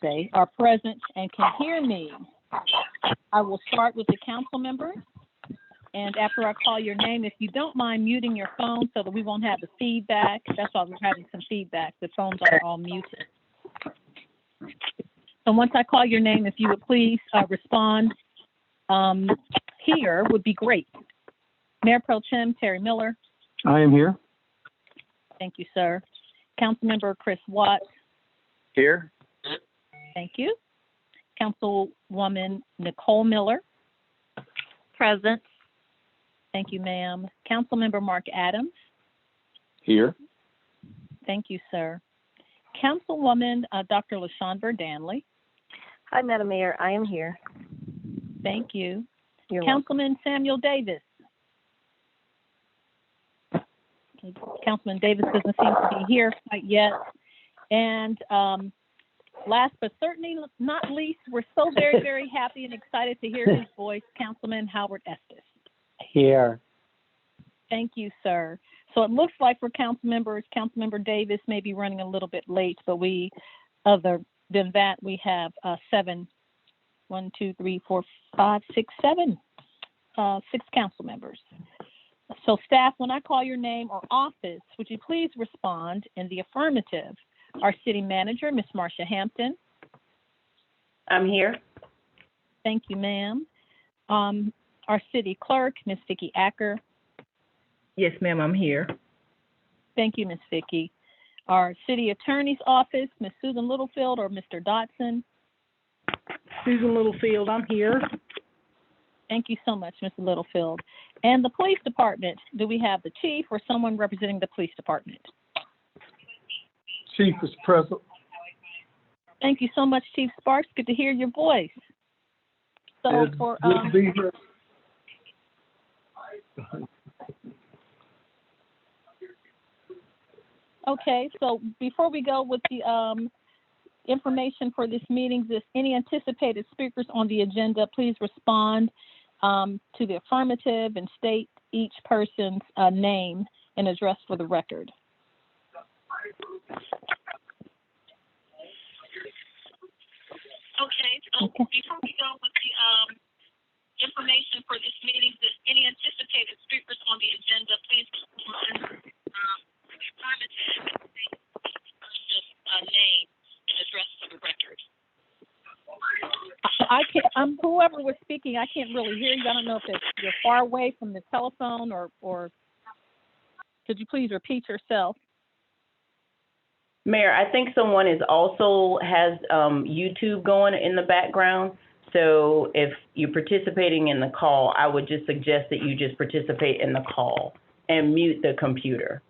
say, are present and can hear me. I will start with the council members. And after I call your name, if you don't mind muting your phone so that we won't have the feedback. That's why we're having some feedback. The phones are all muted. So once I call your name, if you would please respond here would be great. Mayor Pro Tem Terry Miller. I am here. Thank you, sir. Councilmember Chris Watts. Here. Thank you. Councilwoman Nicole Miller. Present. Thank you, ma'am. Councilmember Mark Adams. Here. Thank you, sir. Councilwoman Dr. LaShawn Danley. Hi, Madam Mayor. I am here. Thank you. You're Councilman Samuel Davis. Okay, Councilman Davis doesn't seem to be here quite yet. And last but certainly not least, we're so very, very happy and excited to hear his voice, Councilman Howard Estes. Here. Thank you, sir. So it looks like for council members, Councilmember Davis may be running a little bit late, but other than that, we have 7, 1, 2, 3, 4, 5, 6, 7, 6 council members. So staff, when I call your name or office, would you please respond in the affirmative? Our city manager, Ms. Marcia Hampton. I'm here. Thank you, ma'am. Our city clerk, Ms. Vicki Acker. Yes, ma'am, I'm here. Thank you, Ms. Vicki. Our city attorney's office, Ms. Susan Littlefield or Mr. Dotson. Susan Littlefield, I'm here. Thank you so much, Mr. Littlefield. And the police department, do we have the chief or someone representing the police department? Chief is present. Thank you so much, Chief Sparks. Good to hear your voice. So for good to be here. Okay, so before we go with the information for this meeting, if any anticipated speakers on the agenda, please respond to the affirmative and state each person's name and address for the record. Okay, so before we go with the information for this meeting, if any anticipated speakers on the agenda, please respond to the affirmative and state each person's name and address for the record. I can't. Whoever was speaking, I can't really hear you. I don't know if you're far away from the telephone or could you please repeat yourself? Mayor, I think someone has YouTube going in the background. So if you're participating in the call, I would just suggest that you just participate in the call and mute the computer.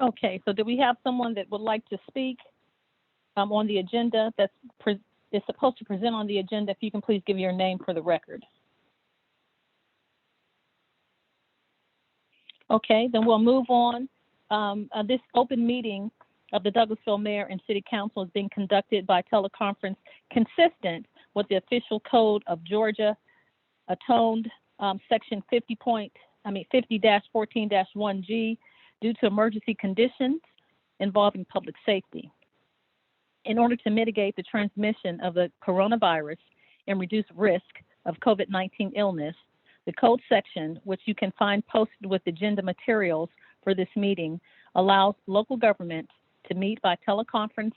Okay, so do we have someone that would like to speak on the agenda is supposed to present on the agenda? If you can please give your name for the record. Okay, then we'll move on. This open meeting of the Douglasville Mayor and City Council is being conducted by teleconference consistent with the official code of Georgia, atoned section 50-14-1G due to emergency conditions involving public safety. In order to mitigate the transmission of the coronavirus and reduce risk of COVID-19 illness, the code section, which you can find posted with agenda materials for this meeting, allows local government to meet by teleconference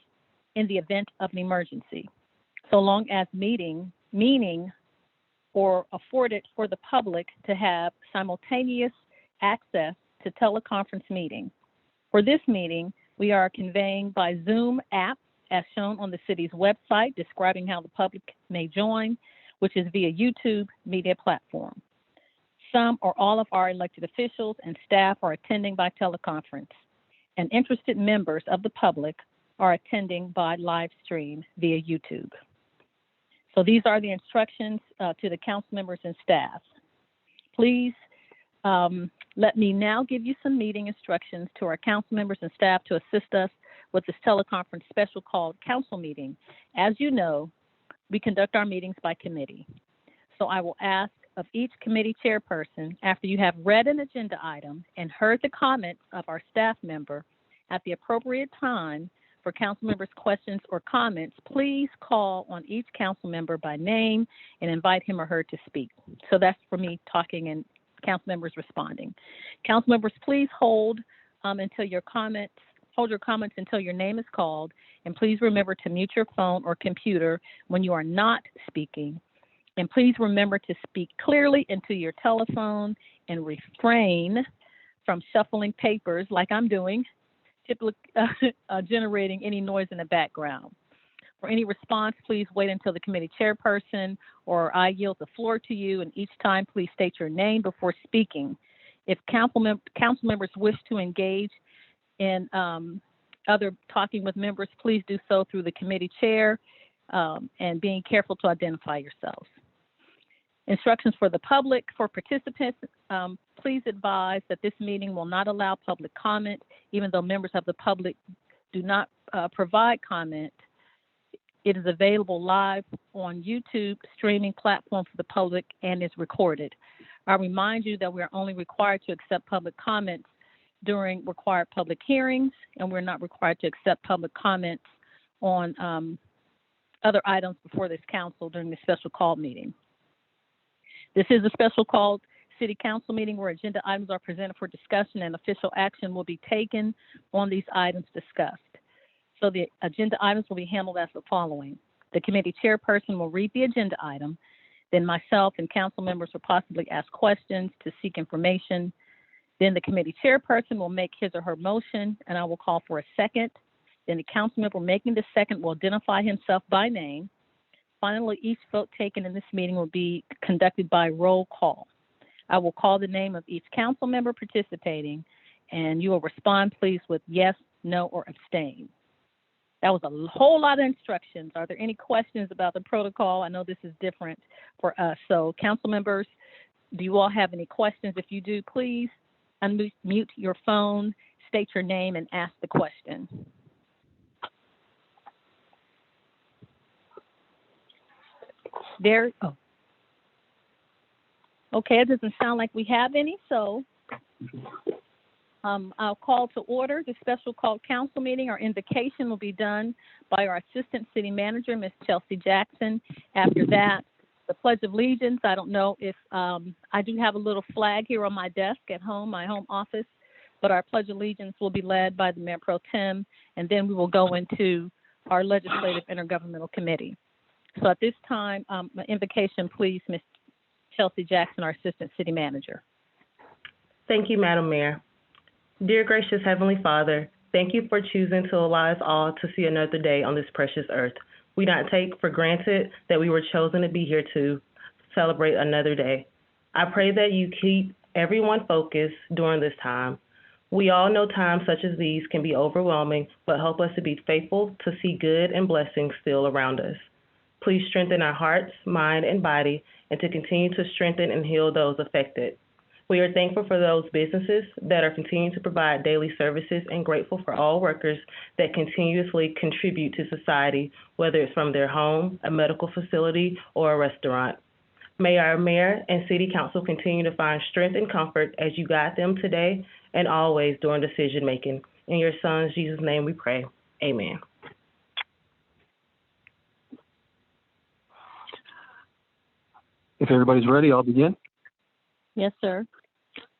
in the event of an emergency, so long as meaning or afforded for the public to have simultaneous access to teleconference meeting. For this meeting, we are conveying by Zoom app as shown on the city's website describing how the public may join, which is via YouTube media platform. Some or all of our elected officials and staff are attending by teleconference, and interested members of the public are attending by live stream via YouTube. So these are the instructions to the council members and staff. Please let me now give you some meeting instructions to our council members and staff to assist us with this teleconference special called council meeting. As you know, we conduct our meetings by committee. So I will ask of each committee chairperson after you have read an agenda item and heard the comments of our staff member at the appropriate time for council members' questions or comments. Please call on each council member by name and invite him or her to speak. So that's for me talking and council members responding. Council members, please hold your comments until your name is called, and please remember to mute your phone or computer when you are not speaking. And please remember to speak clearly into your telephone and refrain from shuffling papers like I'm doing, typically generating any noise in the background. For any response, please wait until the committee chairperson or I yield the floor to you, and each time please state your name before speaking. If council members wish to engage in other talking with members, please do so through the committee chair and being careful to identify yourselves. Instructions for the public. For participants, please advise that this meeting will not allow public comment, even though members of the public do not provide comment. It is available live on YouTube streaming platform for the public and is recorded. I remind you that we are only required to accept public comments during required public hearings, and we're not required to accept public comments on other items before this council during the special call meeting. This is a special called city council meeting where agenda items are presented for discussion and official action will be taken on these items discussed. So the agenda items will be handled as the following. The committee chairperson will read the agenda item. Then myself and council members will possibly ask questions to seek information. Then the committee chairperson will make his or her motion, and I will call for a second. Then the council member making the second will identify himself by name. Finally, each vote taken in this meeting will be conducted by roll call. I will call the name of each council member participating, and you will respond, please, with yes, no, or abstain. That was a whole lot of instructions. Are there any questions about the protocol? I know this is different for us. So council members, do you all have any questions? If you do, please unmute your phone, state your name, and ask the question. Oh. Okay, it doesn't sound like we have any, so I'll call to order the special called council meeting. Our invocation will be done by our Assistant City Manager, Ms. Chelsea Jackson. After that, the Pledge of Allegiance. I don't know if I do have a little flag here on my desk at home, my home office, but our Pledge of Allegiance will be led by the Mayor Pro Tem, and then we will go into our Legislative Intergovernmental Committee. So at this time, invocation, please, Ms. Chelsea Jackson, our Assistant City Manager. Thank you, Madam Mayor. Dear gracious Heavenly Father, thank you for choosing to allow us all to see another day on this precious earth. We don't take for granted that we were chosen to be here to celebrate another day. I pray that you keep everyone focused during this time. We all know times such as these can be overwhelming, but help us to be faithful to see good and blessings still around us. Please strengthen our hearts, mind, and body, and to continue to strengthen and heal those affected. We are thankful for those businesses that are continuing to provide daily services and grateful for all workers that continuously contribute to society, whether it's from their home, a medical facility, or a restaurant. May our mayor and city council continue to find strength and comfort as you guide them today and always during decision making. In your son, Jesus' name we pray. Amen. If everybody's ready, I'll begin. Yes, sir.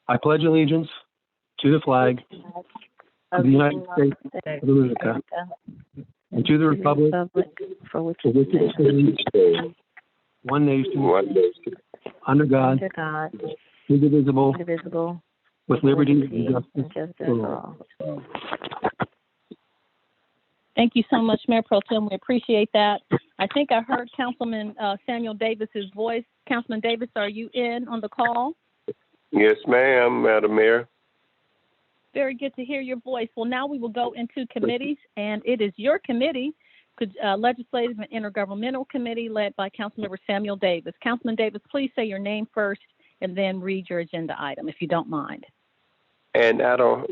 I pledge allegiance to the flag of the United States of America and to the republic for which it stands, one nation, under God, indivisible, with liberty and justice for all. Thank you so much, Mayor Pro Tem. We appreciate that. I think I heard Councilman Samuel Davis's voice. Councilman Davis, are you in on the call? Yes, ma'am, Madam Mayor. Very good to hear your voice. Well, now we will go into committees, and it is your committee, Legislative and Intergovernmental Committee, led by Councilmember Samuel Davis. Councilman Davis, please say your name first and then read your agenda item, if you don't mind. And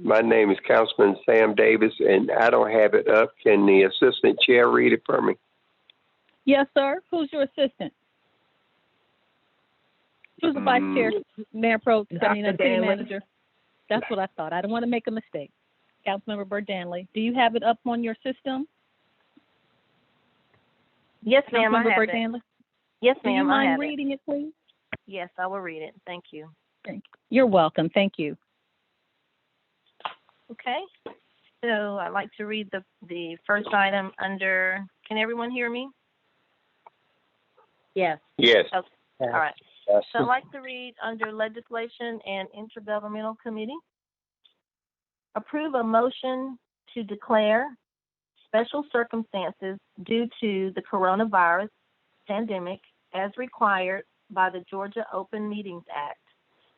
my name is Councilman Sam Davis, and I don't have it up. Can the Assistant Chair read it for me? Yes, sir. Who's your assistant? Who's the vice chair, Mayor Pro, City Danley. Manager? That's what I thought. I don't want to make a mistake. Councilmember Burt Danley, do you have it up on your system? Yes, ma'am, I Councilmember have Burt it. Danley? Yes, Do you ma'am, I mind have it. reading it, please? Yes, I will read it. Thank you. You're welcome. Thank you. Okay. So I'd like to read the first item under, can everyone hear me? Yes. Yes. Okay. All right. So I'd like to read under Legislation and Intergovernmental Committee. Approve a motion to declare special circumstances due to the coronavirus pandemic as required by the Georgia Open Meetings Act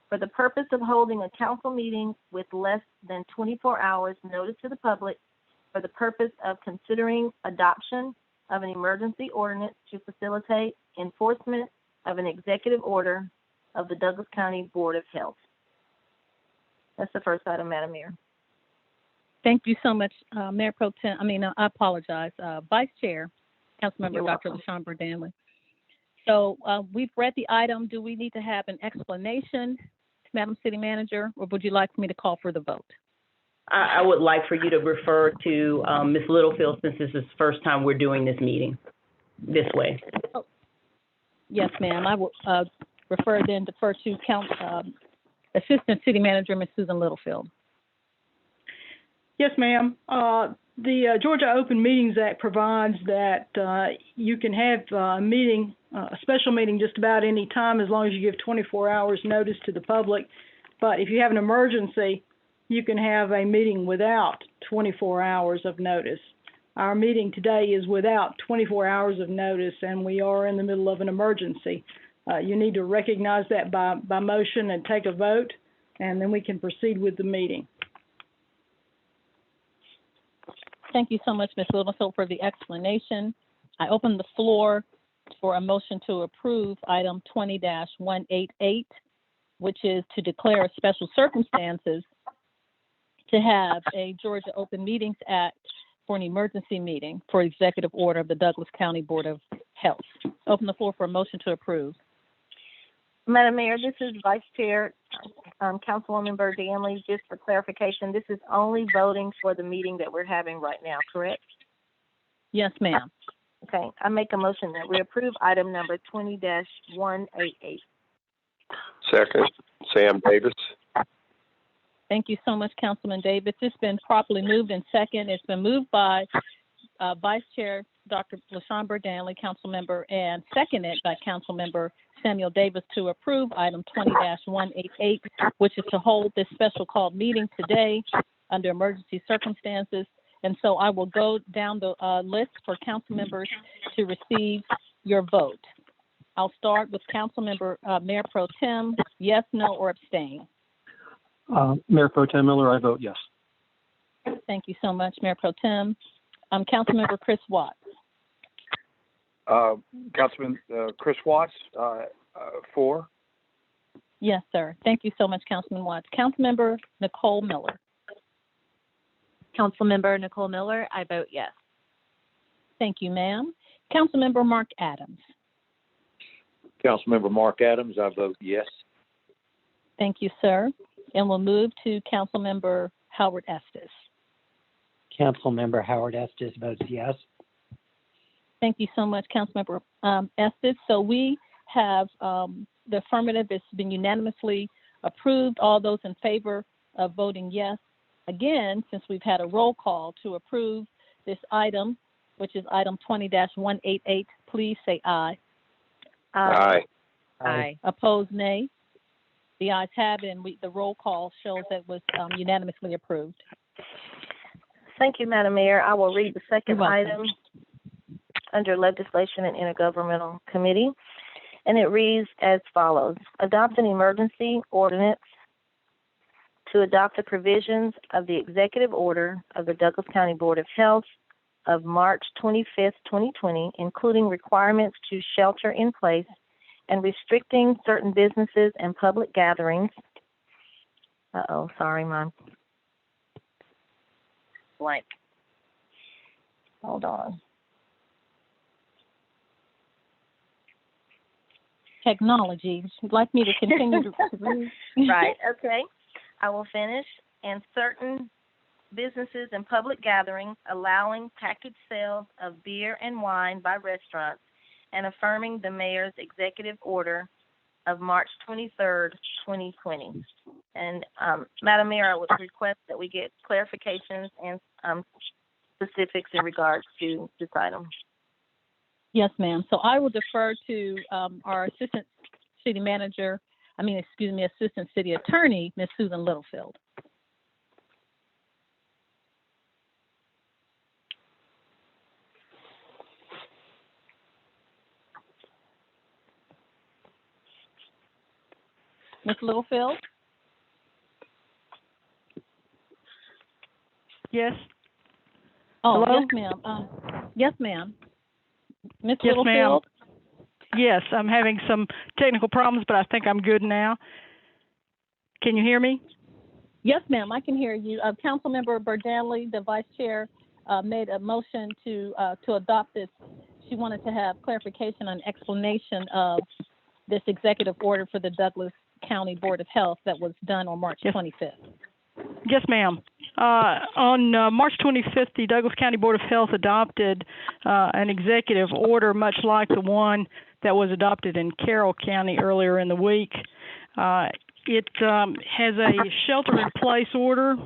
for the purpose of holding a council meeting with less than 24 hours notice to the public for the purpose of considering adoption of an emergency ordinance to facilitate enforcement of an executive order of the Douglas County Board of Health. That's the first item, Madam Mayor. Thank you so much, Mayor Pro Tem. I apologize, Vice Chair, Councilmember You're Dr. welcome. LaShawn Burt Danley. So we've read the item. Do we need to have an explanation, Madam City Manager, or would you like me to call for the vote? I would like for you to refer to Ms. Littlefield, since this is the first time we're doing this meeting this way. Oh. Yes, ma'am. I will defer to Assistant City Manager, Ms. Susan Littlefield. Yes, ma'am. The Georgia Open Meetings Act provides that you can have a meeting, a special meeting just about any time as long as you give 24 hours notice to the public. But if you have an emergency, you can have a meeting without 24 hours of notice. Our meeting today is without 24 hours of notice, and we are in the middle of an emergency. You need to recognize that by motion and take a vote, and then we can proceed with the meeting. Thank you so much, Ms. Littlefield, for the explanation. I open the floor for a motion to approve item 20-188, which is to declare special circumstances to have a Georgia Open Meetings Act for an emergency meeting for executive order of the Douglas County Board of Health. Open the floor for a motion to approve. Madam Mayor, this is Vice Chair, Councilwoman Burt Danley. Just for clarification, this is only voting for the meeting that we're having right now, correct? Yes, ma'am. Okay, I make a motion that we approve item number 20-188. Second, Sam Davis. Thank you so much, Councilman Davis. It's been properly moved and second. It's been moved by Vice Chair Dr. LaShawn Burt Danley, council member, and seconded by Council Member Samuel Davis to approve item 20-188, which is to hold this special called meeting today under emergency circumstances. And so I will go down the list for council members to receive your vote. I'll start with Council Member Mayor Pro Tem, yes, no, or abstain. Mayor Pro Tem Miller, I vote yes. Thank you so much, Mayor Pro Tem. Councilmember Chris Watts. Councilman Chris Watts, for. Yes, sir. Thank you so much, Councilman Watts. Councilmember Nicole Miller. Councilmember Nicole Miller, I vote yes. Thank you, ma'am. Councilmember Mark Adams. Councilmember Mark Adams, I vote yes. Thank you, sir. And we'll move to Councilmember Howard Estes. Councilmember Howard Estes votes yes. Thank you so much, Councilmember Estes. So we have the affirmative has been unanimously approved. All those in favor of voting yes. Again, since we've had a roll call to approve this item, which is item 20-188, please say aye. Aye. Aye. Opposed, nay. The ayes have it, and the roll call shows that it was unanimously approved. Thank you, Madam Mayor. I will read the second You're welcome. item under Legislation and Intergovernmental Committee, and it reads as follows. Adopt an emergency ordinance to adopt the provisions of the executive order of the Douglas County Board of Health of March 25th, 2020, including requirements to shelter in place and restricting certain businesses and public gatherings. Sorry, my blank. Hold on. technology. Would you like me to continue to read? Right, okay. I will finish. And certain businesses and public gatherings allowing package sales of beer and wine by restaurants and affirming the mayor's executive order of March 23rd, 2020. And Madam Mayor, I would request that we get clarifications and specifics in regards to this item. Yes, ma'am. So I will defer to our Assistant City Attorney, Ms. Susan Littlefield. Ms. Littlefield? Yes. Oh, Hello? yes, ma'am. Yes, ma'am. Ms. Yes, ma'am. Littlefield? Yes, I'm having some technical problems, but I think I'm good now. Can you hear me? Yes, ma'am. I can hear you. Councilmember Burdanley, the Vice Chair, made a motion to adopt this. She wanted to have clarification on explanation of this executive order for the Douglas County Board of Health that was done on March 25th. Yes, ma'am. On March 25th, the Douglas County Board of Health adopted an executive order much like the one that was adopted in Carroll County earlier in the week. It has a shelter-in-place order,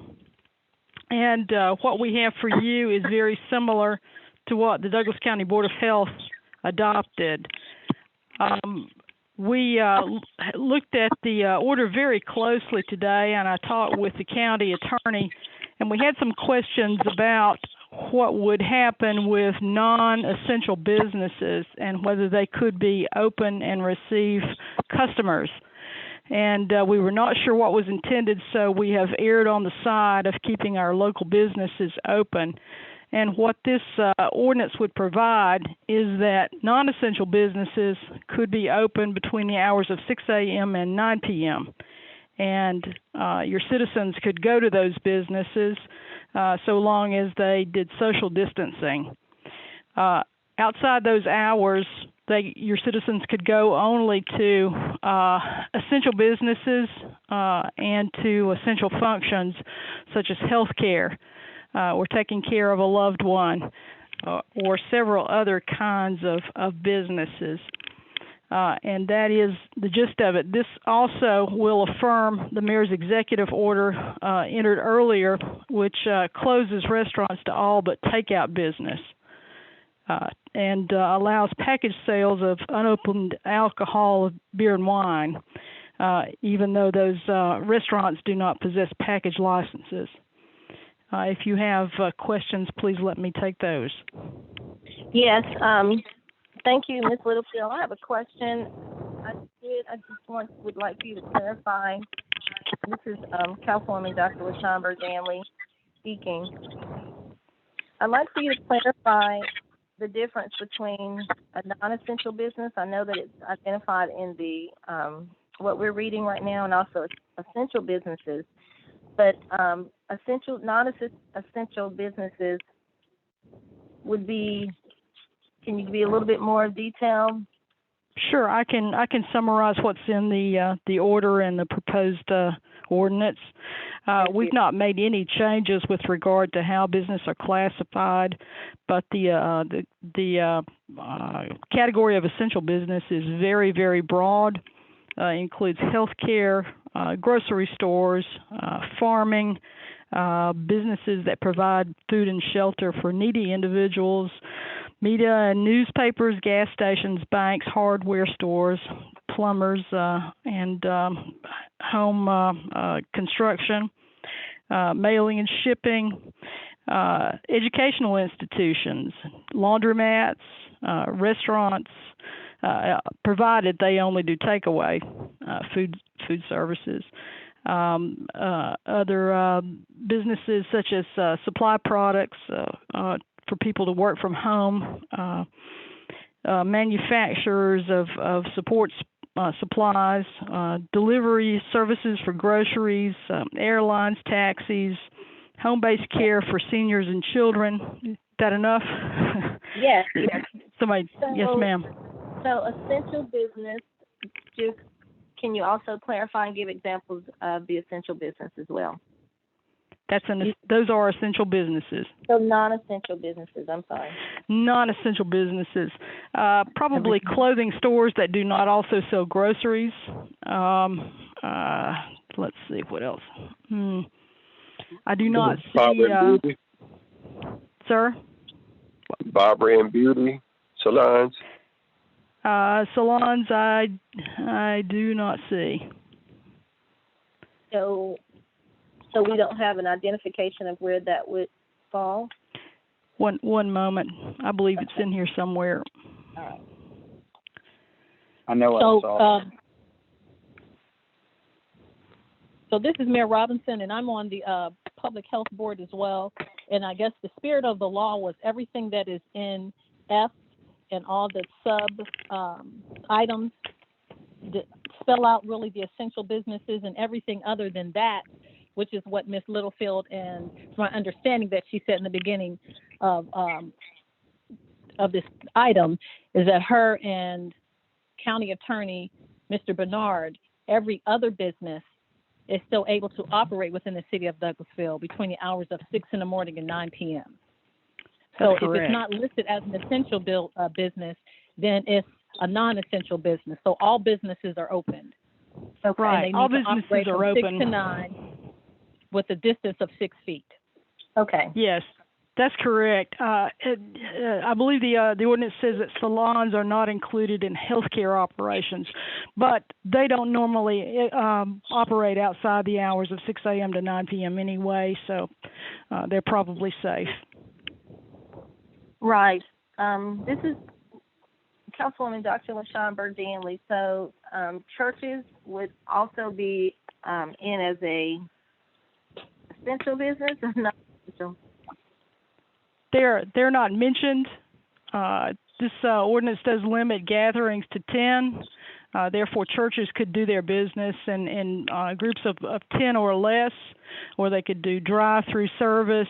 and what we have for you is very similar to what the Douglas County Board of Health adopted. We looked at the order very closely today, and I talked with the county attorney, and we had some questions about what would happen with non-essential businesses and whether they could be open and receive customers. And we were not sure what was intended, so we have erred on the side of keeping our local businesses open. And what this ordinance would provide is that non-essential businesses could be open between the hours of 6 a.m. and 9 p.m. And your citizens could go to those businesses so long as they did social distancing. Outside those hours, your citizens could go only to essential businesses and to essential functions such as health care. Or taking care of a loved one, or several other kinds of businesses. And that is the gist of it. This also will affirm the mayor's executive order entered earlier, which closes restaurants to all but takeout business and allows package sales of unopened alcohol, beer, and wine, even though those restaurants do not possess package licenses. If you have questions, please let me take those. Yes, thank you, Ms. Littlefield. I have a question. Would like you to clarify. This is Councilwoman Dr. LaShawn Burdanley speaking. I'd like for you to clarify the difference between a non-essential business. I know that it's identified in the what we're reading right now, and also essential businesses. But non-essential businesses would be. Can you be a little bit more detailed? Sure, I can summarize what's in the order and the proposed ordinance. We've not made any changes with regard to how business are classified, but the category of essential business is very, very broad. Includes healthcare, grocery stores, farming, businesses that provide food and shelter for needy individuals, media and newspapers, gas stations, banks, hardware stores, plumbers, and home construction, mailing and shipping, educational institutions, laundromats, restaurants, provided they only do takeaway food services. Other businesses such as supply products for people to work from home, manufacturers of support supplies, delivery services for groceries, airlines, taxis, home-based care for seniors and children. Is that enough? Yes. Somebody, yes, ma'am. So essential business just, can you also clarify and give examples of the essential business as well? Those are essential businesses. So non-essential businesses, I'm sorry. Non-essential businesses. Probably clothing stores that do not also sell groceries. Let's see, what else? I do not see... Sir? Barber and beauty salons? Salons, I do not see. So we don't have an identification of where that would fall? One moment. I believe it's in here somewhere. All right. I know I saw it. So this is Mayor Robinson, and I'm on the Public Health Board as well. And I guess the spirit of the law was everything that is in F and all the sub items that spell out really the essential businesses, and everything other than that, which is what Ms. Littlefield, and my understanding that she said in the beginning of this item, is that her and County Attorney Mr. Bernard, every other business is still able to operate within the city of Douglasville between the hours of 6 in the morning and 9 p.m. So if it's not listed as an essential business, then it's a non-essential business. So all businesses are opened. Okay. Right. All businesses are open. 6 to 9 with a distance of 6 feet. Okay. Yes, that's correct. I believe the ordinance says that salons are not included in healthcare operations, but they don't normally operate outside the hours of 6 a.m. to 9 p.m. anyway, so they're probably safe. Right. This is Councilwoman Dr. LaShawn Byrd-Danley. So churches would also be in as a essential business or not essential? They're not mentioned. This ordinance does limit gatherings to 10. Therefore, churches could do their business in groups of 10 or less, or they could do drive-through service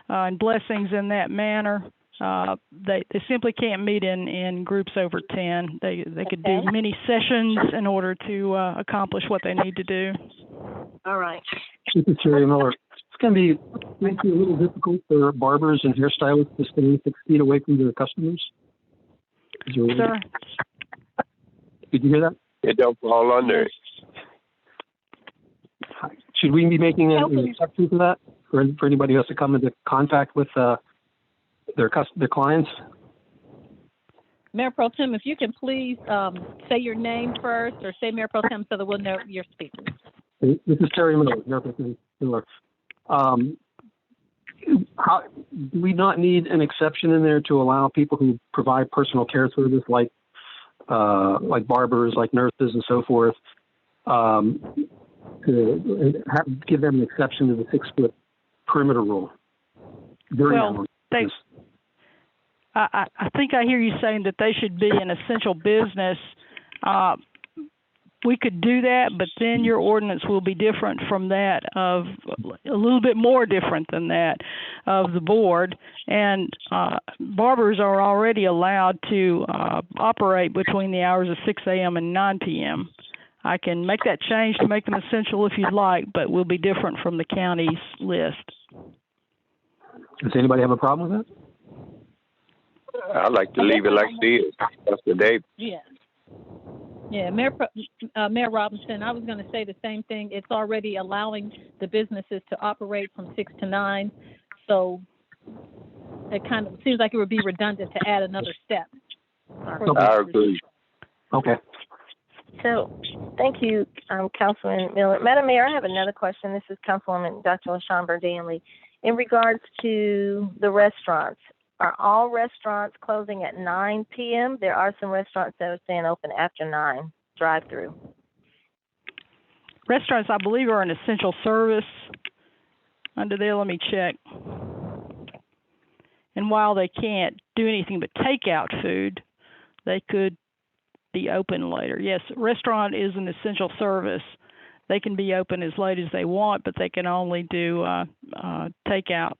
and blessings in that manner. They simply can't meet in groups over 10. They could do many sessions in order to accomplish what they need to do. All right. This is Terry Miller. It's going to be a little difficult for barbers and hairstylists to stay 6 feet away from their customers. Sir? Did you hear that? It don't fall under. Should we be making an exception for that for anybody who has to come into contact with their clients? Mayor Pro Tem, if you can please say your name first, or say Mayor Pro Tem so that we'll know your speakers. This is Terry Miller, Mayor Pro Tem Miller. Do we not need an exception in there to allow people who provide personal care service, like barbers, like nurses, and so forth, to give them an exception to the 6-foot perimeter rule? I think I hear you saying that they should be an essential business. We could do that, but then your ordinance will be different from that of a little bit more different than that of the board. And barbers are already allowed to operate between the hours of 6 a.m. and 9 p.m. I can make that change to make them essential if you'd like, but we'll be different from the county's list. Does anybody have a problem with that? I'd like to leave it like it is. That's the day. Yeah. Yeah, Mayor Robinson, I was going to say the same thing. It's already allowing the businesses to operate from 6 to 9, so it kind of seems like it would be redundant to add another step. I agree. Okay. So, thank you, Councilman Miller. Madam Mayor, I have another question. This is Councilwoman Dr. LaShawn Byrd-Danley. In regards to the restaurants, are all restaurants closing at 9 p.m.? There are some restaurants that are staying open after 9, drive-through. Restaurants, I believe, are an essential service. Under there, let me check. And while they can't do anything but take out food, they could be open later. Yes, restaurant is an essential service. They can be open as late as they want, but they can only do takeout.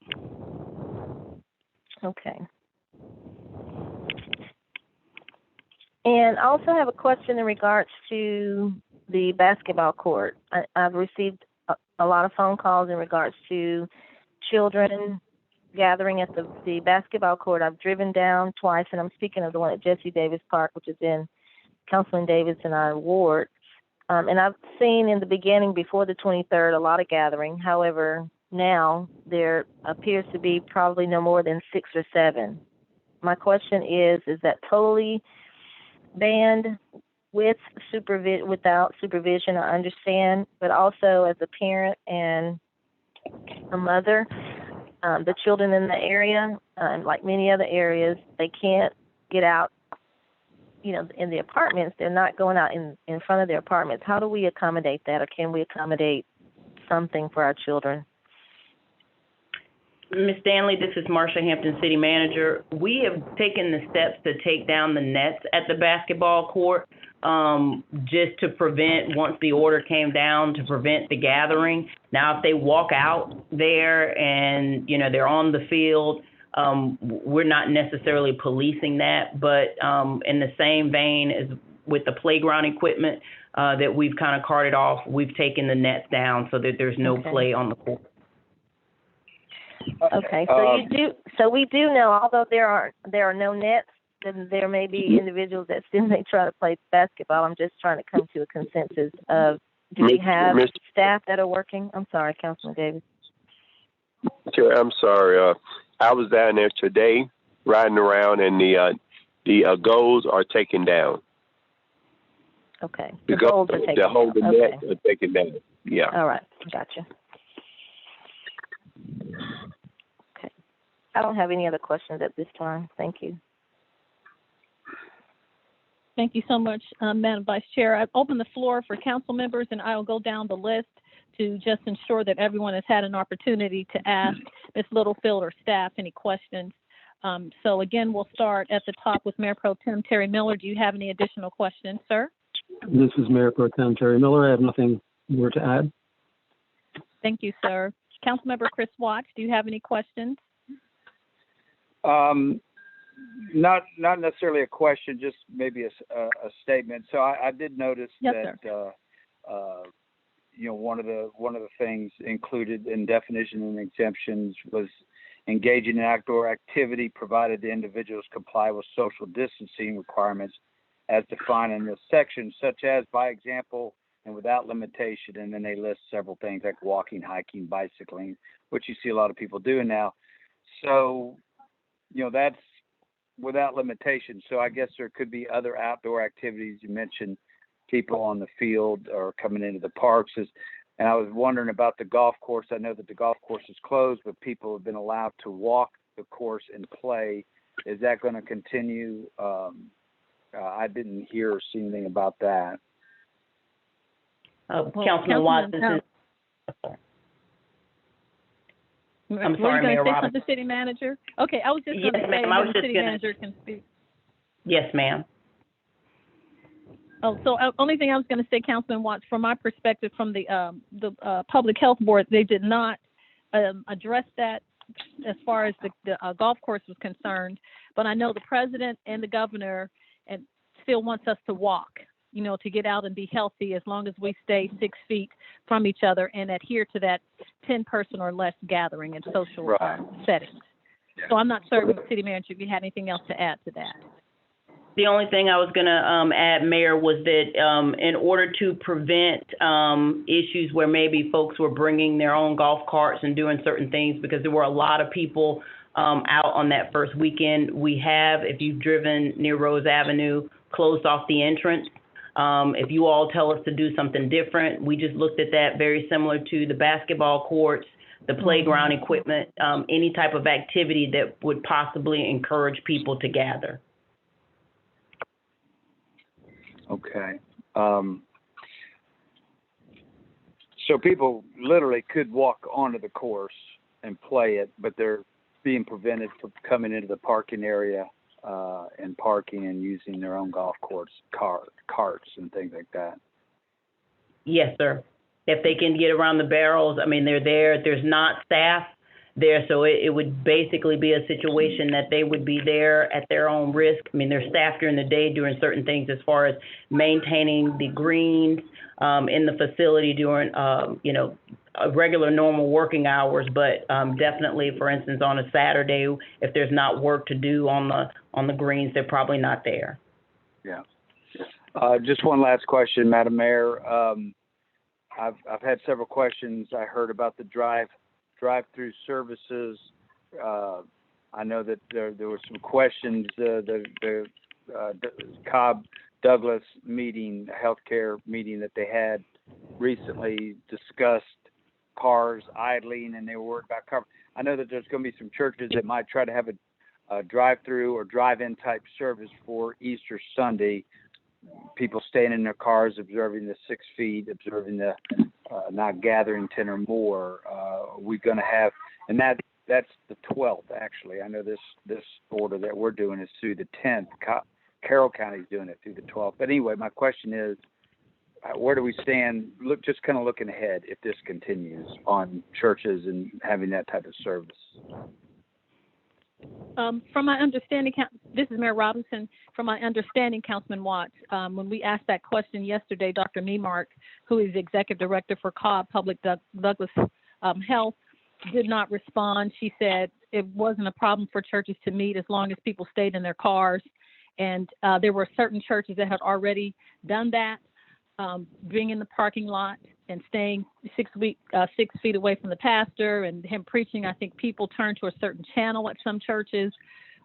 Okay. And I also have a question in regards to the basketball court. I've received a lot of phone calls in regards to children gathering at the basketball court. I've driven down twice, and I'm speaking of the one at Jesse Davis Park, which is in Councilman Davis and our ward. And I've seen in the beginning, before the 23rd, a lot of gathering. However, now there appears to be probably no more than 6 or 7. My question is that totally banned with without supervision? I understand, but also as a parent and a mother, the children in the area, like many other areas, they can't get out, in the apartments. They're not going out in front of their apartments. How do we accommodate that, or can we accommodate something for our children? Ms. Stanley, this is Marsha, Hampton City Manager. We have taken the steps to take down the nets at the basketball court, just to prevent, once the order came down, to prevent the gathering. Now, if they walk out there and, they're on the field, we're not necessarily policing that, but in the same vein as with the playground equipment that we've kind of carted off, we've taken the nets down so that there's no play on the court. Okay, so we do know, although there are no nets, then there may be individuals that still may try to play basketball. I'm just trying to come to a consensus of, do we have staff that are working? I'm sorry, Councilman Davis. Sure, I'm sorry. I was down there today riding around, and the goals are taken down. Okay. The goals are taken down. The nets are taken down. Yeah. All right. Gotcha. Okay. I don't have any other questions at this time. Thank you. Thank you so much, Madam Vice Chair. I've opened the floor for council members, and I'll go down the list to just ensure that everyone has had an opportunity to ask Ms. Littlefield or staff any questions. So again, we'll start at the top with Mayor Pro Tem Terry Miller. Do you have any additional questions, sir? This is Mayor Pro Tem Terry Miller. I have nothing more to add. Thank you, sir. Councilmember Chris Watts, do you have any questions? Not necessarily a question, just maybe a statement. So I did notice that one of the things included in definition and exemptions was engaging in outdoor activity provided the individuals comply with social distancing requirements as defined in this section, such as by example and without limitation. And then they list several things like walking, hiking, bicycling, which you see a lot of people doing now. So, that's without limitation. So I guess there could be other outdoor activities. You mentioned people on the field or coming into the parks. And I was wondering about the golf course. I know that the golf course is closed, but people have been allowed to walk the course and play. Is that going to continue? I didn't hear or see anything about that. Councilman Watts, I'm sorry, Mayor Roberts. The city manager? Okay, I was just going to say the city manager can speak. Yes, ma'am. Oh, so only thing I was going to say, Councilman Watts, from my perspective, from the Public Health Board, they did not address that as far as the golf course was concerned. But I know the president and the governor and still wants us to walk, to get out and be healthy, as long as we stay 6 feet from each other and adhere to that 10-person or less gathering in social settings. So I'm not certain, city manager, if you had anything else to add to that. The only thing I was going to add, Mayor, was that in order to prevent issues where maybe folks were bringing their own golf carts and doing certain things, because there were a lot of people out on that first weekend, we have, if you've driven near Rose Avenue, closed off the entrance. If you all tell us to do something different, we just looked at that, very similar to the basketball courts, the playground equipment, any type of activity that would possibly encourage people to gather. Okay. So people literally could walk onto the course and play it, but they're being prevented from coming into the parking area and parking and using their own golf course, carts and things like that. Yes, sir. If they can get around the barrels, I mean, they're there. There's not staff there. So it would basically be a situation that they would be there at their own risk. I mean, they're staffed during the day doing certain things as far as maintaining the greens in the facility during, regular normal working hours, but definitely, for instance, on a Saturday, if there's not work to do on the greens, they're probably not there. Yeah. Just one last question, Madam Mayor. I've had several questions. I heard about the drive-through services. I know that there were some questions. The Cobb Douglas meeting, healthcare meeting that they had recently discussed cars idling, and they were worried about cover. I know that there's going to be some churches that might try to have a drive-through or drive-in type service for Easter Sunday. People staying in their cars, observing the 6 feet, observing the not gathering 10 or more. We're going to have, and that's the 12th actually. I know this order that we're doing is through the 10th. Carroll County's doing it through the 12th. But anyway, my question is, where do we stand? Just kind of looking ahead if this continues on churches and having that type of service. From my understanding, this is Mayor Robinson. From my understanding, Councilman Watts, when we asked that question yesterday, Dr. Memark, who is the Executive Director for Cobb Public Douglas Health, did not respond. She said it wasn't a problem for churches to meet as long as people stayed in their cars. And there were certain churches that had already done that, being in the parking lot and staying 6 feet away from the pastor and him preaching. I think people turn to a certain channel at some churches.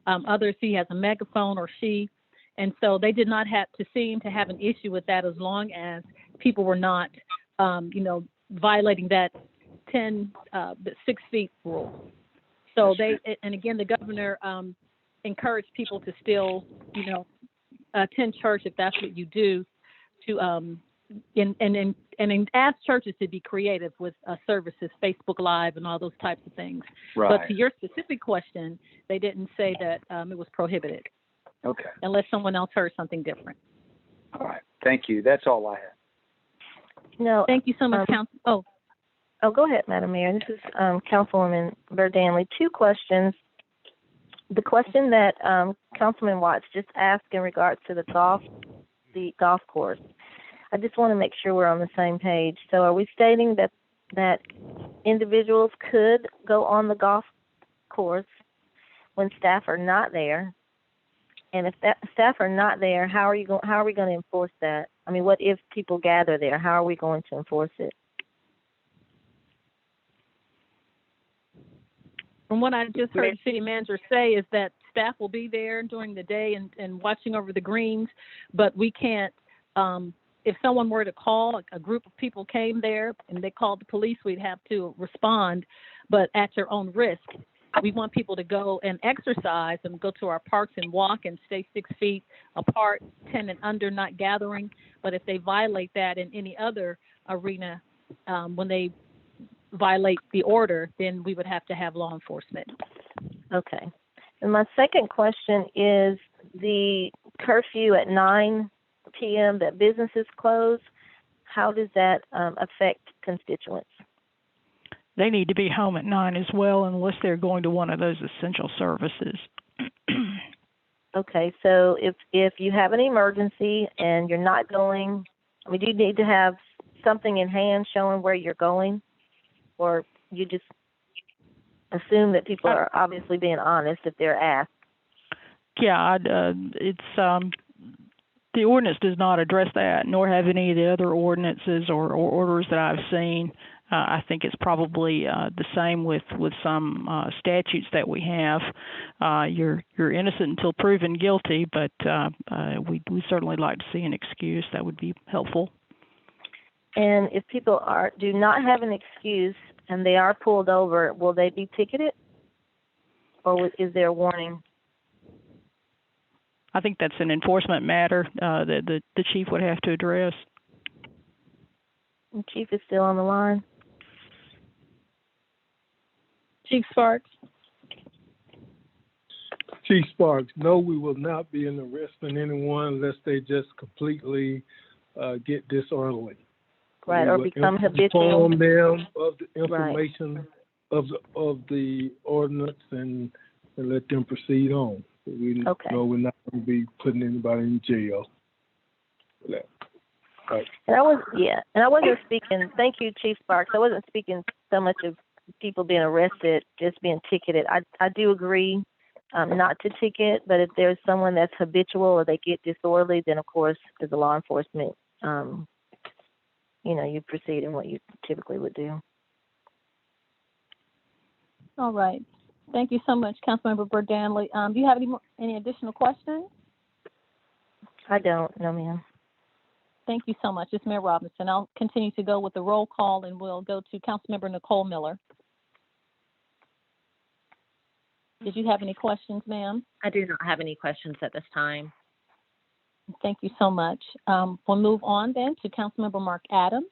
Others, he has a megaphone or she. And so they did not seem to have an issue with that as long as people were not, violating that 6 feet rule. So and again, the governor encouraged people to still, attend church if that's what you do, to and ask churches to be creative with services, Facebook Live and all those types of things. Right. But to your specific question, they didn't say that it was prohibited. Okay. Unless someone else heard something different. All right. Thank you. That's all I have. No. Thank you so much, Council. Oh, go ahead, Madam Mayor. This is Councilwoman Verdanley. 2 questions. The question that Councilman Watts just asked in regards to the golf course. I just want to make sure we're on the same page. So are we stating that individuals could go on the golf course when staff are not there? And if that staff are not there, how are we going to enforce that? I mean, what if people gather there? How are we going to enforce it? From what I just heard the city manager say is that staff will be there during the day and watching over the greens, but we can't, if someone were to call, a group of people came there and they called the police, we'd have to respond, but at your own risk. We want people to go and exercise and go to our parks and walk and stay 6 feet apart, 10 and under, not gathering. But if they violate that in any other arena, when they violate the order, then we would have to have law enforcement. Okay. And my second question is the curfew at 9 p.m. that businesses close. How does that affect constituents? They need to be home at 9 as well, unless they're going to one of those essential services. Okay, so if you have an emergency and you're not going, do you need to have something in hand showing where you're going, or you just assume that people are obviously being honest if they're asked? Yeah, the ordinance does not address that, nor have any of the other ordinances or orders that I've seen. I think it's probably the same with some statutes that we have. You're innocent until proven guilty, but we certainly like to see an excuse. That would be helpful. And if people do not have an excuse and they are pulled over, will they be ticketed, or is there a warning? I think that's an enforcement matter that the chief would have to address. The chief is still on the line. Chief Sparks. Chief Sparks, no, we will not be arresting anyone unless they just completely get disorderly. Right, or become habitual. Inform them of the information of the ordinance and let them proceed on. We know we're not going to be putting anybody in jail for that. Right. And I wasn't speaking. Thank you, Chief Sparks. I wasn't speaking so much of people being arrested, just being ticketed. I do agree not to ticket, but if there's someone that's habitual or they get disorderly, then of course, as a law enforcement, you proceed in what you typically would do. All right. Thank you so much, Councilmember Burdanley. Do you have any additional questions? I don't, no, ma'am. Thank you so much. It's Mayor Robinson. I'll continue to go with the roll call, and we'll go to Councilmember Nicole Miller. Did you have any questions, ma'am? I do not have any questions at this time. Thank you so much. We'll move on then to Councilmember Mark Adams.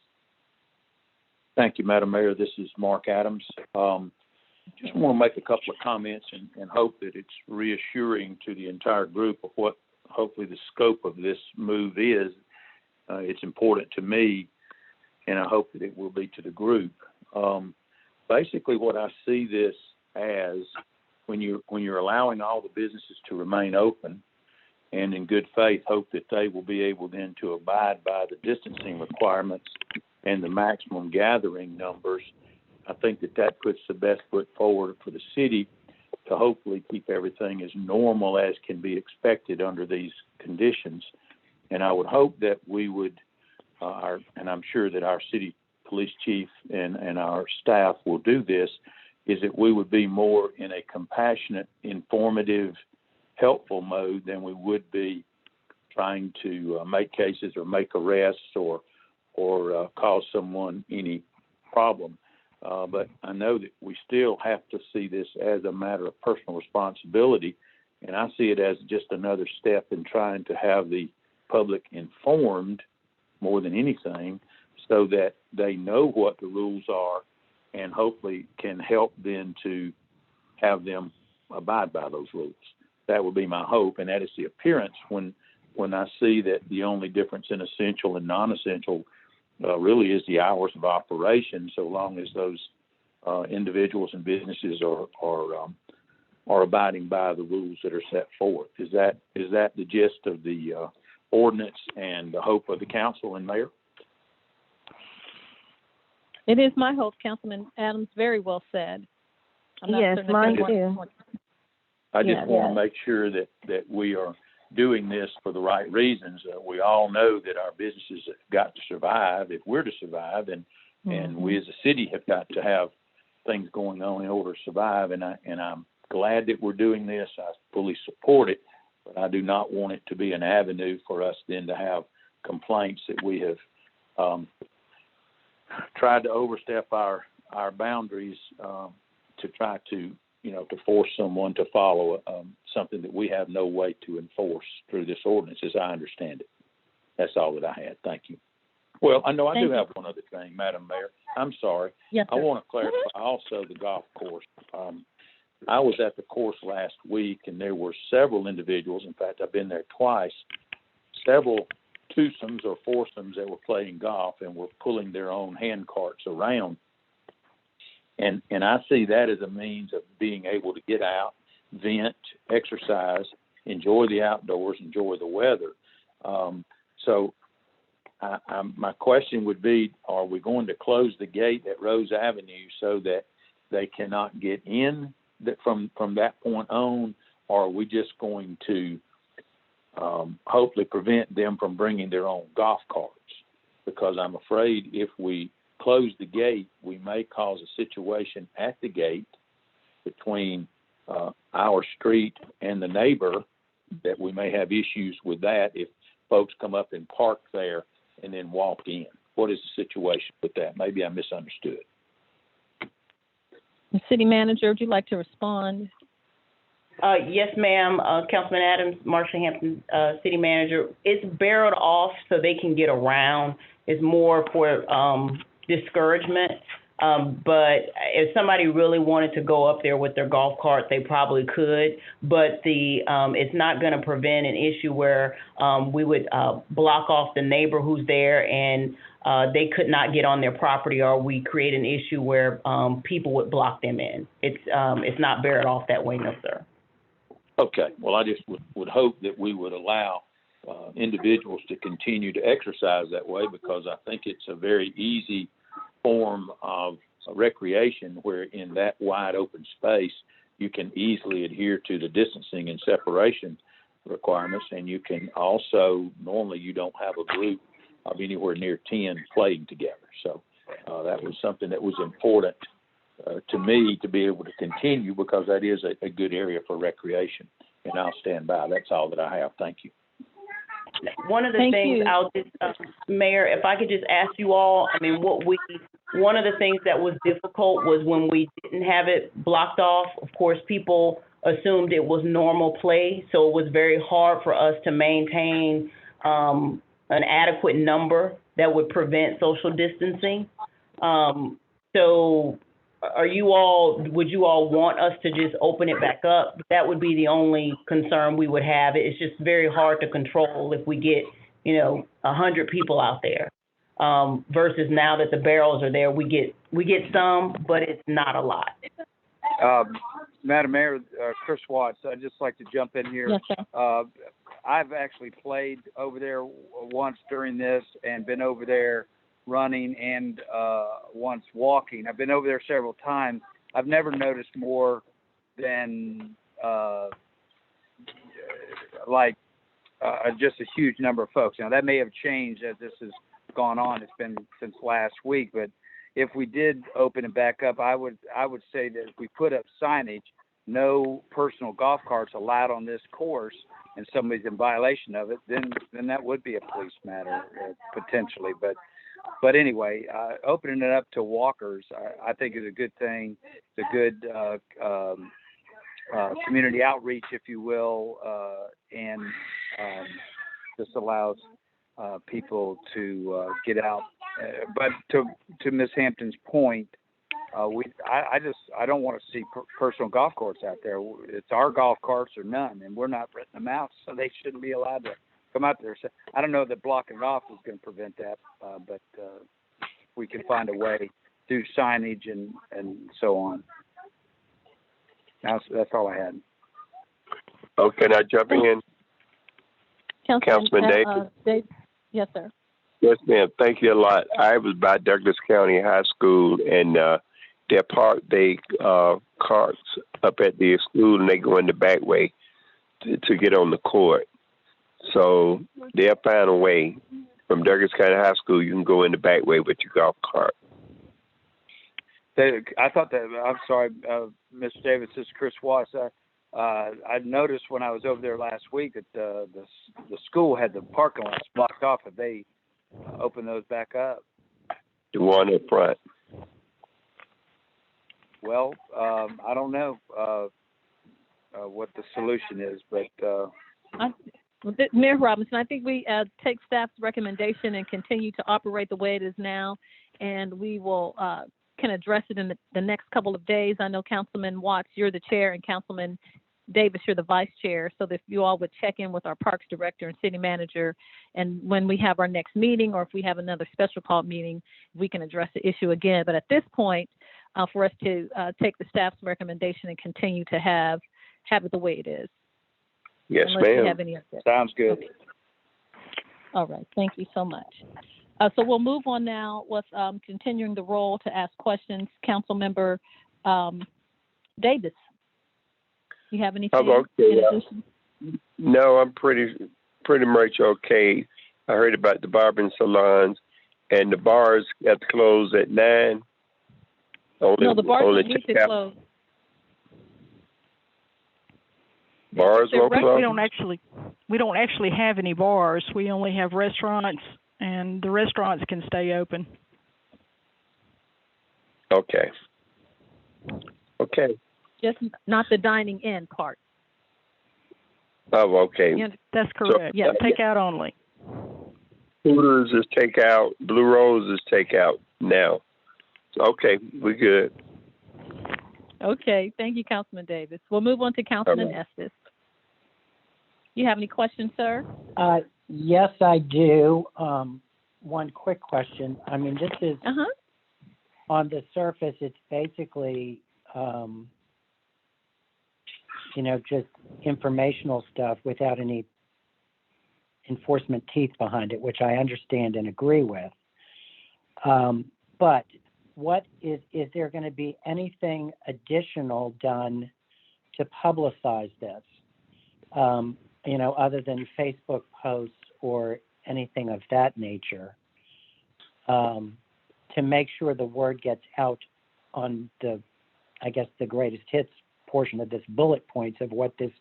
Thank you, Madam Mayor. This is Mark Adams. Just want to make a couple of comments and hope that it's reassuring to the entire group of what hopefully the scope of this move is. It's important to me, and I hope that it will be to the group. Basically, what I see this as, when you're allowing all the businesses to remain open, and in good faith hope that they will be able then to abide by the distancing requirements and the maximum gathering numbers, I think that puts the best foot forward for the city to hopefully keep everything as normal as can be expected under these conditions. And I would hope that we would, and I'm sure that our city police chief and our staff will do this, is that we would be more in a compassionate, informative, helpful mode than we would be trying to make cases or make arrests or cause someone any problem. But I know that we still have to see this as a matter of personal responsibility, and I see it as just another step in trying to have the public informed more than anything so that they know what the rules are and hopefully can help then to have them abide by those rules. That would be my hope, and that is the appearance when I see that the only difference in essential and non-essential really is the hours of operation, so long as those individuals and businesses are abiding by the rules that are set forth. Is that the gist of the ordinance and the hope of the council and mayor? It is my hope, Councilman Adams. Very well said. Yes, mine too. I just want to make sure that we are doing this for the right reasons. We all know that our businesses have got to survive if we're to survive, and we as a city have got to have things going on in order to survive. And I'm glad that we're doing this. I fully support it, but I do not want it to be an avenue for us then to have complaints that we have tried to overstep our boundaries to try to to force someone to follow something that we have no way to enforce through this ordinance, as I understand it. That's all that I had. Thank you. Well, I know I do have one other thing, Madam Mayor. I'm sorry. Yes, I want to clarify also the golf course. I was at the course last week, and there were several individuals. In fact, I've been there twice. Several twosomes or foursomes that were playing golf and were pulling their own hand carts around. And I see that as a means of being able to get out, vent, exercise, enjoy the outdoors, enjoy the weather. So my question would be, are we going to close the gate at Rose Avenue so that they cannot get in from that point on, or are we just going to hopefully prevent them from bringing their own golf carts? Because I'm afraid if we close the gate, we may cause a situation at the gate between our street and the neighbor that we may have issues with that if folks come up and park there and then walk in. What is the situation with that? Maybe I misunderstood. The city manager, would you like to respond? Yes, ma'am. Councilman Adams, Marshall Hampton, city manager. It's barreled off so they can get around. It's more for discouragement. But if somebody really wanted to go up there with their golf cart, they probably could. But it's not going to prevent an issue where we would block off the neighbor who's there and they could not get on their property, or we create an issue where people would block them in. It's not barred off that way, no, sir. Okay. Well, I just would hope that we would allow individuals to continue to exercise that way, because I think it's a very easy form of recreation where in that wide open space you can easily adhere to the distancing and separation requirements, and you can also, normally you don't have a group of anywhere near 10 playing together. So that was something that was important to me to be able to continue, because that is a good area for recreation, and I'll stand by. That's all that I have. Thank you. One of the things I'll just, Mayor, if I could just ask you all, I mean, one of the things that was difficult was when we didn't have it blocked off. Of course, people assumed it was normal play, so it was very hard for us to maintain an adequate number that would prevent social distancing. So would you all want us to just open it back up? That would be the only concern we would have. It's just very hard to control if we get, 100 people out there. Versus now that the barrels are there, we get some, but it's not a lot. Madam Mayor, Chris Watts, I'd just like to jump in here. Yes, sir. I've actually played over there once during this and been over there running and once walking. I've been over there several times. I've never noticed more than just a huge number of folks. Now, that may have changed as this has gone on. It's been since last week, but if we did open it back up, I would say that if we put up signage, no personal golf carts allowed on this course, and somebody's in violation of it, then that would be a police matter potentially. But anyway, opening it up to walkers, I think is a good thing. It's a good community outreach, if you will, and this allows people to get out. But to Ms. Hampton's point, I don't want to see personal golf carts out there. It's our golf carts or none, and we're not renting them out, so they shouldn't be allowed to come out there. So I don't know that blocking it off is going to prevent that, but we can find a way through signage and so on. That's all I had. Okay, now jumping in. Councilman Davis. Yes, sir. Yes, ma'am. Thank you a lot. I was by Douglas County High School, and they park carts up at the school, and they go in the back way to get on the court. So they'll find a way. From Douglas County High School, you can go in the back way with your golf cart. I thought that, I'm sorry, Mr. Davis, this is Chris Watts. I noticed when I was over there last week that the school had the parking lots blocked off. Have they opened those back up? The one in front. Well, I don't know what the solution is, but... Mayor Robinson, I think we take staff's recommendation and continue to operate the way it is now, and we will can address it in the next couple of days. I know Councilman Watts, you're the chair, and Councilman Davis, you're the vice chair, so that if you all would check in with our parks director and city manager, and when we have our next meeting, or if we have another special call meeting, we can address the issue again. But at this point, for us to take the staff's recommendation and continue to have it the way it is. Yes, ma'am. Sounds good. Okay. All right. Thank you so much. So we'll move on now with continuing the roll to ask questions. Councilmember Davis, you have anything in addition? No, I'm pretty much okay. I heard about the barbering salons, and the bars got to close at 9. No, the bars don't need to close. Bars won't close? We don't actually have any bars. We only have restaurants, and the restaurants can stay open. Okay. Just not the dining in part. Oh, okay. Yeah, that's correct. So, takeout only. Hooters is takeout. Blue Rose is takeout now. Okay, we're good. Okay, thank you, Councilman Davis. We'll move on to Councilman Estes. You have any questions, sir? Yes, I do. One quick question. I mean, this is on the surface, it's basically, just informational stuff without any enforcement teeth behind it, which I understand and agree with. But what is there going to be anything additional done to publicize this? Other than Facebook posts or anything of that nature, to make sure the word gets out on the greatest hits portion of this bullet points of what this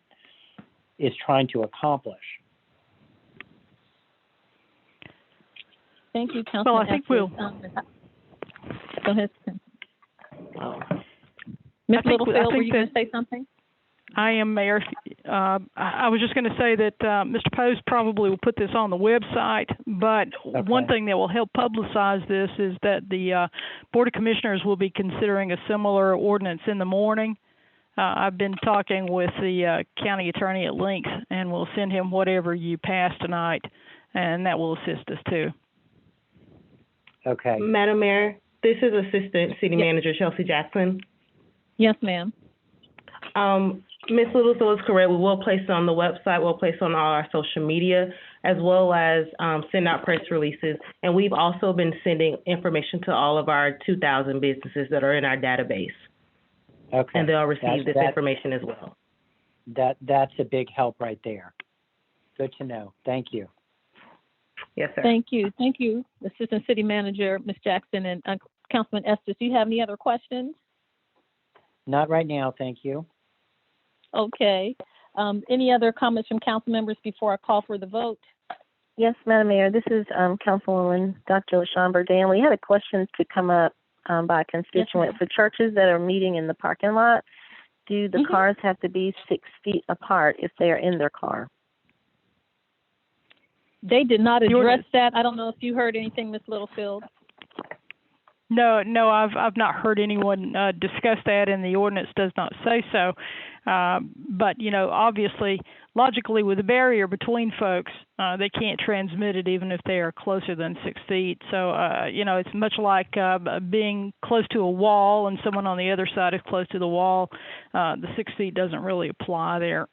is trying to accomplish. Thank you, Councilman. Well, I think we'll. Go ahead. Ms. Littlefield, were you going to say something? I am, Mayor. I was just going to say that Mr. Post probably will put this on the website, but one thing that will help publicize this is that the Board of Commissioners will be considering a similar ordinance in the morning. I've been talking with the county attorney at length, and we'll send him whatever you pass tonight, and that will assist us too. Okay. Madam Mayor, this is Assistant City Manager Chelsea Jackson. Yes, ma'am. Ms. Littlefield is correct. We will place it on the website. We'll place it on all our social media, as well as send out press releases. And we've also been sending information to all of our 2,000 businesses that are in our database. Okay. And they'll receive this information as well. That's a big help right there. Good to know. Thank you. Yes, sir. Thank you. Thank you, Assistant City Manager, Ms. Jackson, and Councilman Estes. Do you have any other questions? Not right now, thank you. Okay. Any other comments from council members before I call for the vote? Yes, Madam Mayor. This is Councilwoman Dr. LaShawn Burdan. We had a question to come up by a constituent for churches that are meeting in the parking lot. Do the cars have to be 6 feet apart if they are in their car? They did not address that. I don't know if you heard anything, Ms. Littlefield. No, I've not heard anyone discuss that, and the ordinance does not say so. But obviously, logically, with a barrier between folks, they can't transmit it even if they are closer than 6 feet. So, it's much like being close to a wall and someone on the other side is close to the wall. The 6 feet doesn't really apply there.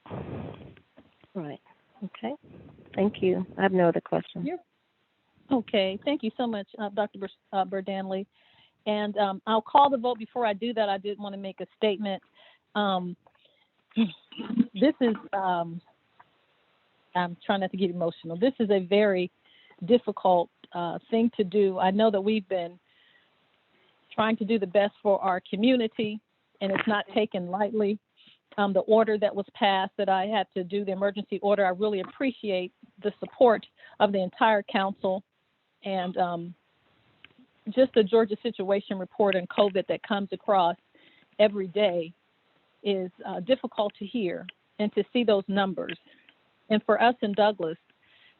Right. Okay. Thank you. I have no other questions. Okay. Thank you so much, Dr. Burdanley. And I'll call the vote. Before I do that, I did want to make a statement. This is, I'm trying not to get emotional. This is a very difficult thing to do. I know that we've been trying to do the best for our community, and it's not taken lightly. The order that was passed, that I had to do the emergency order, I really appreciate the support of the entire council, and just the Georgia situation report and COVID that comes across every day is difficult to hear and to see those numbers. And for us in Douglas,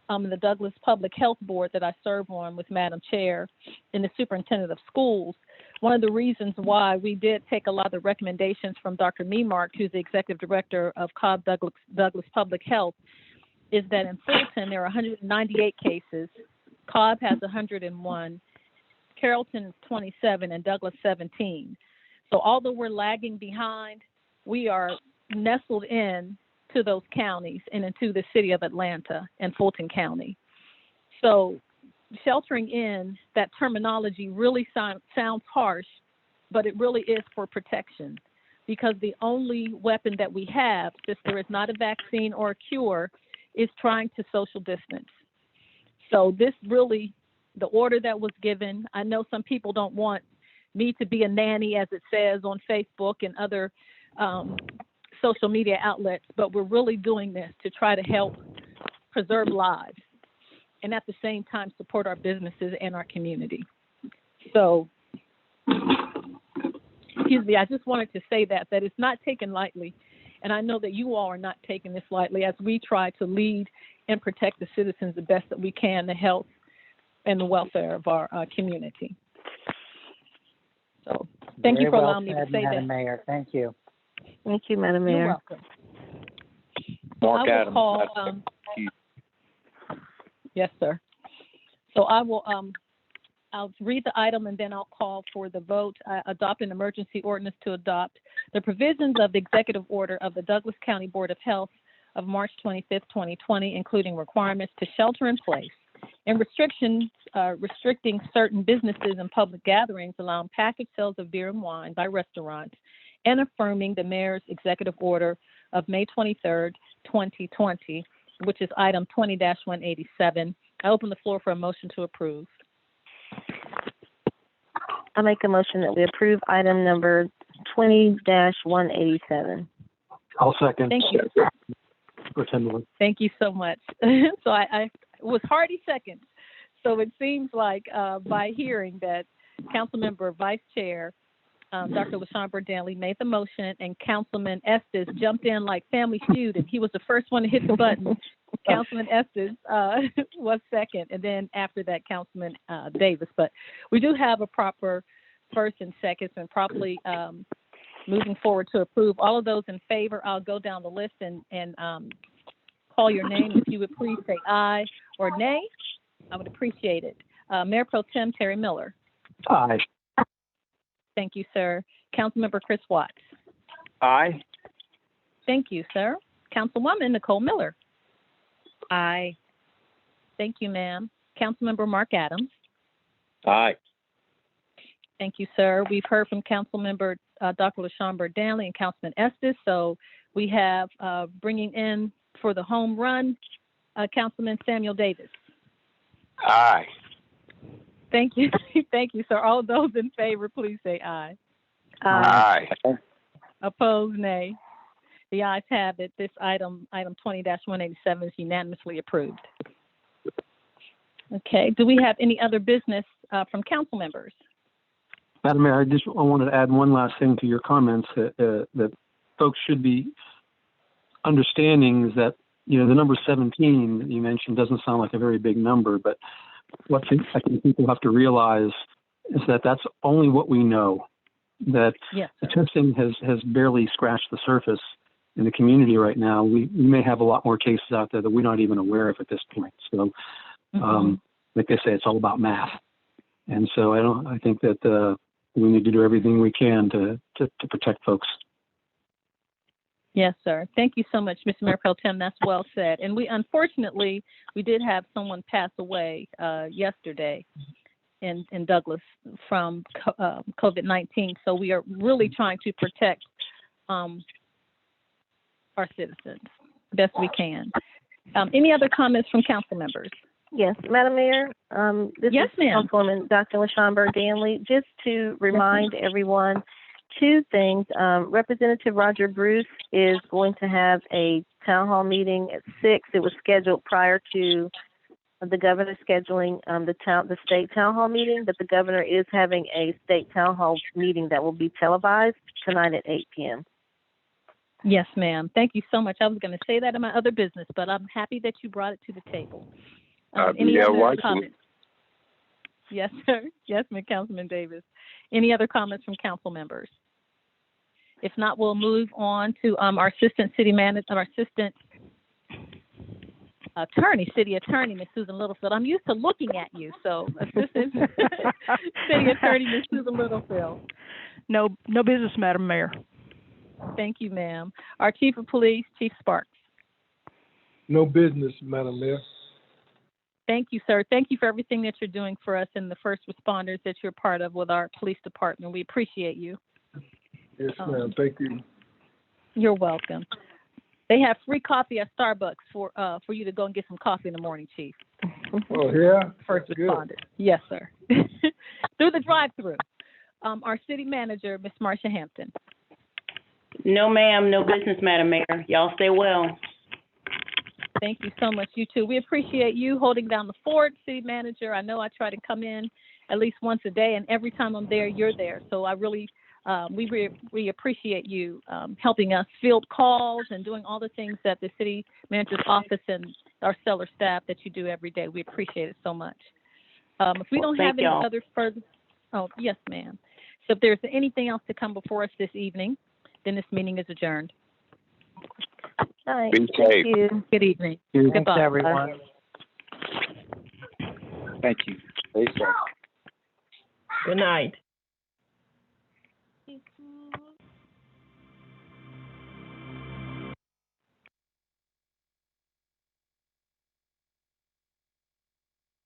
the Douglas Public Health Board that I serve on with Madam Chair and the Superintendent of Schools, one of the reasons why we did take a lot of the recommendations from Dr. Memark, who's the Executive Director of Cobb Douglas Public Health, is that in Fulton there are 198 cases, Cobb has 101, Carrollton 27, and Douglas 17. So although we're lagging behind, we are nestled in to those counties and into the city of Atlanta and Fulton County. So sheltering in, that terminology really sounds harsh, but it really is for protection, because the only weapon that we have, since there is not a vaccine or a cure, is trying to social distance. So this really, the order that was given, I know some people don't want me to be a nanny, as it says on Facebook and other social media outlets, but we're really doing this to try to help preserve lives and at the same time support our businesses and our community. So, excuse me, I just wanted to say that it's not taken lightly. And I know that you all are not taking this lightly as we try to lead and protect the citizens the best that we can, the health and the welfare of our community. So thank you for allowing me to say Madam that. Mayor. Thank you. Thank you, Madam Mayor. You're welcome. Mark I will Adams. call, yes, sir. So I will, I'll read the item and then I'll call for the vote. Adopt an emergency ordinance to adopt the provisions of the executive order of the Douglas County Board of Health of March 25th, 2020, including requirements to shelter in place and restrictions restricting certain businesses and public gatherings, allowing package sales of beer and wine by restaurants, and affirming the mayor's executive order of May 23rd, 2020, which is item 20-187. I open the floor for a motion to approve. I make a motion that we approve item number 20-187. I'll second. Thank you. Thank you so much. So I it was hearty seconds. So it seems like by hearing that Councilmember Vice Chair Dr. LaShawn Danley made the motion and Councilman Estes jumped in like Family Feud and he was the first one to hit the button. Councilman Estes was second, and then after that, Councilman Davis. But we do have a proper first and seconds and properly moving forward to approve. All of those in favor, I'll go down the list and call your name. If you would please say aye or nay, I would appreciate it. Mayor Pro Tem Terry Miller. Aye. Thank you, sir. Councilmember Chris Watts. Aye. Thank you, sir. Councilwoman Nicole Miller. Aye. Thank you, ma'am. Councilmember Mark Adams. Aye. Thank you, sir. We've heard from Councilmember Dr. LaShawn Danley and Councilman Estes. So we have bringing in for the home run, Councilman Samuel Davis. Aye. Thank you. Thank you, sir. All those in favor, please say aye. Aye. Opposed, nay. The ayes have it. This item 20-187 is unanimously approved. Okay. Do we have any other business from council members? Madam Mayor, I wanted to add one last thing to your comments that folks should be understanding is that, you know, the number 17 that you mentioned doesn't sound like a very big number, but what I think people have to realize is that that's only what we know, that yes, the testing has barely scratched the surface in the community right now. We may have a lot more cases out there that we're not even aware of at this point. So, like I say, it's all about math. And so I think that we need to do everything we can to protect folks. Yes, sir. Thank you so much, Mr. Mayor Pro Tem. That's well said. And we did have someone pass away yesterday in Douglas from COVID-19. So we are really trying to protect our citizens best we can. Any other comments from council members? Yes, Madam Mayor. This yes, is ma'am. Councilwoman Dr. LaShawn Danley. Just to remind everyone, two things. Representative Roger Bruce is going to have a town hall meeting at 6. It was scheduled prior to the governor scheduling the state town hall meeting, but the governor is having a state town hall meeting that will be televised tonight at 8 p.m. Yes, ma'am. Thank you so much. I was going to say that in my other business, but I'm happy that you brought it to the table. Any other comments? Yes, sir. Yes, ma'am, Councilman Davis. Any other comments from council members? If not, we'll move on to our assistant city manager, our assistant city attorney, Ms. Susan Littlefield. I'm used to looking at you, so assistant city attorney, Ms. Susan Littlefield. No business, Madam Mayor. Thank you, ma'am. Our chief of police, Chief Sparks. No business, Madam Mayor. Thank you, sir. Thank you for everything that you're doing for us and the first responders that you're part of with our police department. We appreciate you. Yes, ma'am. Thank you. You're welcome. They have free coffee at Starbucks for you to go and get some coffee in the morning, Chief. Oh, yeah? First responders. Yes, sir. Through the drive-through. Our city manager, Ms. Marcia Hampton. No, ma'am. No business, Madam Mayor. Y'all stay well. Thank you so much. You too. We appreciate you holding down the fort, city manager. I know I try to come in at least once a day, and every time I'm there, you're there. So I really, we appreciate you helping us field calls and doing all the things that the city manager's office and our stellar staff that you do every day. We appreciate it so much. If we don't have any other further, Oh, yes, ma'am. So if there's anything else to come before us this evening, then this meeting is adjourned. All right. Be Thank safe. you. Good evening. Thanks, Goodbye. everyone. Thank you. Stay safe. Good night.